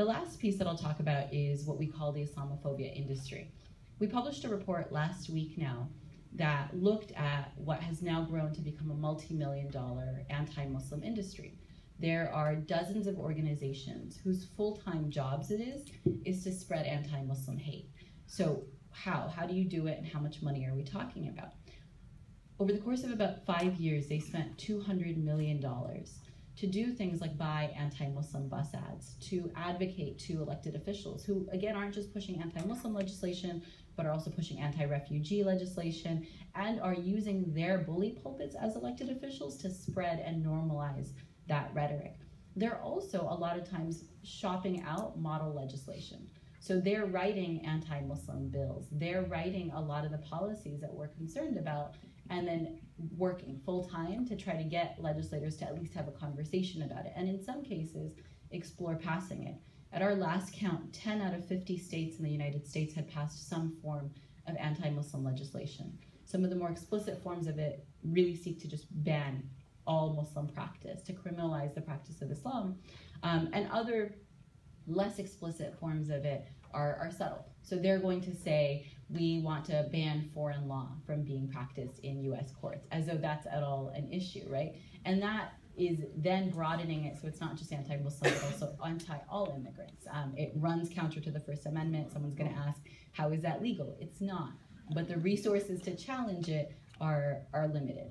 The last piece that I'll talk about is what we call the Islamophobia industry. We published a report last week now that looked at what has now grown to become a multi-million-dollar anti-Muslim industry. There are dozens of organizations whose full-time jobs it is to spread anti-Muslim hate. So how do you do it, and how much money are we talking about? Over the course of about 5 years, they spent $200 million to do things like buy anti-Muslim bus ads, to advocate to elected officials who, again, aren't just pushing anti-Muslim legislation, but are also pushing anti-refugee legislation, and are using their bully pulpits as elected officials to spread and normalize that rhetoric. They're also a lot of times shopping out model legislation. So they're writing anti-Muslim bills. They're writing a lot of the policies that we're concerned about, and then working full-time to try to get legislators to at least have a conversation about it, and in some cases, explore passing it. At our last count, 10 out of 50 states in the United States had passed some form of anti-Muslim legislation. Some of the more explicit forms of it really seek to just ban all Muslim practice, to criminalize the practice of Islam, and other less explicit forms of it are subtle. So they're going to say, we want to ban foreign law from being practiced in US courts, as though that's at all an issue, right? And that is then broadening it so it's not just anti-Muslim, but also anti-all immigrants. It runs counter to the First Amendment. Someone's going to ask, how is that legal? It's not. But the resources to challenge it are limited.